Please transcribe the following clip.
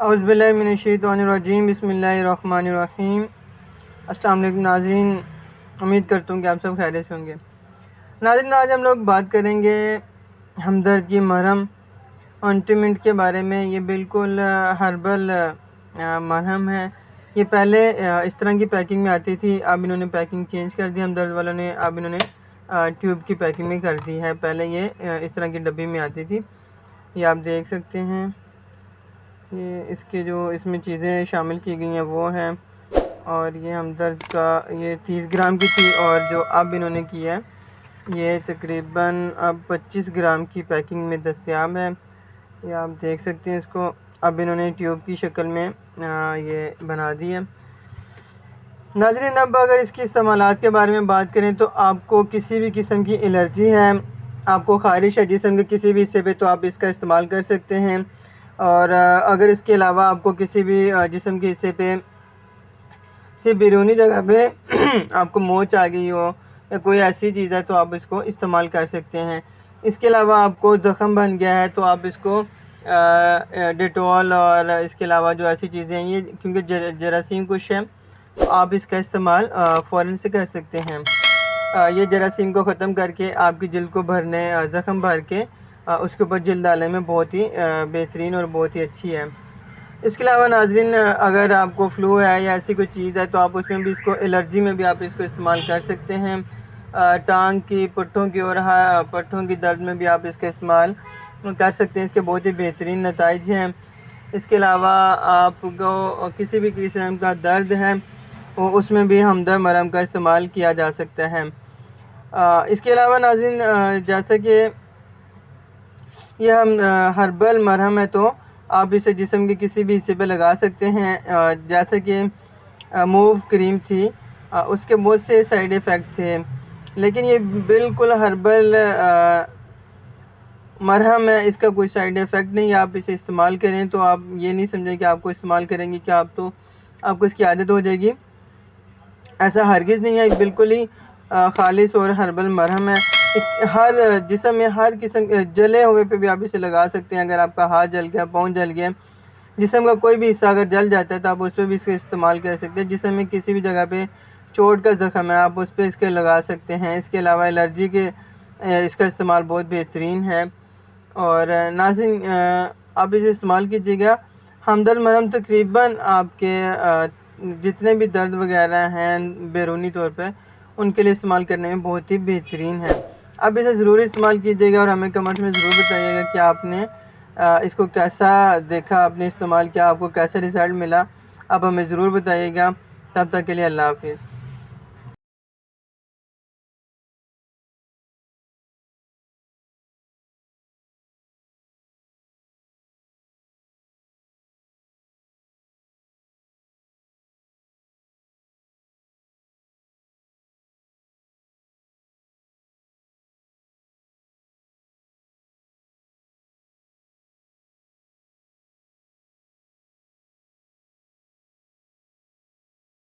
اعوذ باللہ من الشیطان الرجیم، بسم اللہ الرحمن الرحیم۔ السلام علیکم ناظرین، امید کرتا ہوں کہ آپ سب خیریت سے ہوں گے۔ ناظرین، آج ہم لوگ بات کریں گے ہمدرد کی مرہم آئنٹمنٹ کے بارے میں۔ یہ بالکل ہربل مرہم ہے۔ یہ پہلے اس طرح کی پیکنگ میں آتی تھی، اب انہوں نے پیکنگ چینج کر دی ہمدرد والوں نے، اب انہوں نے ٹیوب کی پیکنگ میں کر دی ہے۔ پہلے یہ اس طرح کی ڈبی میں آتی تھی، یہ آپ دیکھ سکتے ہیں۔ یہ اس کے جو اس میں چیزیں شامل کی گئی ہیں وہ ہیں، اور یہ ہمدرد کا یہ 30 گرام کی تھی، اور جو اب انہوں نے کی ہے یہ تقریباً اب 25 گرام کی پیکنگ میں دستیاب ہے۔ یہ آپ دیکھ سکتے ہیں اس کو، اب انہوں نے ٹیوب کی شکل میں یہ بنا دی ہے۔ ناظرین، اب اگر اس کی استعمالات کے بارے میں بات کریں تو آپ کو کسی بھی قسم کی الرجی ہے، آپ کو خارش ہے جسم کے کسی بھی حصے پہ، تو آپ اس کا استعمال کر سکتے ہیں۔ اور اگر اس کے علاوہ آپ کو کسی بھی جسم کے حصے پہ صرف بیرونی جگہ پہ آپ کو موچ آ گئی ہو یا کوئی ایسی چیز ہے تو آپ اس کو استعمال کر سکتے ہیں۔ اس کے علاوہ آپ کو زخم بن گیا ہے تو آپ اس کو ڈیٹول اور اس کے علاوہ جو ایسی چیزیں ہیں، یہ کیونکہ جراثیم کش ہے تو آپ اس کا استعمال فوراً سے کر سکتے ہیں۔ یہ جراثیم کو ختم کر کے آپ کی جلد کو بھرنے، زخم بھر کے اس کے اوپر جلد ڈالنے میں بہت ہی بہترین اور بہت ہی اچھی ہے۔ اس کے علاوہ ناظرین، اگر آپ کو فلو ہے یا ایسی کوئی چیز ہے تو آپ اس میں بھی اس کو الرجی میں بھی آپ اس کو استعمال کر سکتے ہیں۔ ٹانگ کی پٹھوں کی اور پٹھوں کی درد میں بھی آپ اس کا استعمال کر سکتے ہیں، اس کے بہت ہی بہترین نتائج ہیں۔ اس کے علاوہ آپ کو کسی بھی قسم کا درد ہے اس میں بھی ہمدرد مرہم کا استعمال کیا جا سکتا ہے۔ اس کے علاوہ ناظرین، جیسا کہ یہ ہربل مرہم ہے تو آپ اسے جسم کے کسی بھی حصے پہ لگا سکتے ہیں۔ جیسے کہ موو کریم تھی، اس کے بہت سے سائیڈ ایفیکٹ تھے، لیکن یہ بالکل ہربل مرہم ہے، اس کا کوئی سائیڈ ایفیکٹ نہیں۔ آپ اسے استعمال کریں تو آپ یہ نہیں سمجھیں کہ آپ کو استعمال کریں گے کہ آپ کو اس کی عادت ہو جائے گی، ایسا ہرگز نہیں ہے۔ بالکل ہی خالص اور ہربل مرہم ہے۔ ہر جسم میں ہر قسم جلے ہوئے پہ بھی آپ اسے لگا سکتے ہیں۔ اگر آپ کا ہاتھ جل گیا، پاؤں جل گیا، جسم کا کوئی بھی حصہ اگر جل جاتا ہے تو آپ اس پہ بھی اس کا استعمال کر سکتے ہیں۔ جسم میں کسی بھی جگہ پہ چوٹ کا زخم ہے آپ اس پہ اس کے لگا سکتے ہیں۔ اس کے علاوہ الرجی کے اس کا استعمال بہت بہترین ہے۔ اور ناظرین، آپ اسے استعمال کیجیے گا۔ ہمدرد مرہم تقریباً آپ کے جتنے بھی درد وغیرہ ہیں بیرونی طور پہ ان کے لیے استعمال کرنے میں بہت ہی بہترین ہے۔ آپ اسے ضرور استعمال کیجیے گا اور ہمیں کمنٹ میں ضرور بتائیے گا کہ آپ نے اس کو کیسا دیکھا، آپ نے استعمال کیا، آپ کو کیسا رزلٹ ملا، آپ ہمیں ضرور بتائیے گا۔ تب تک کے لیے اللہ حافظ۔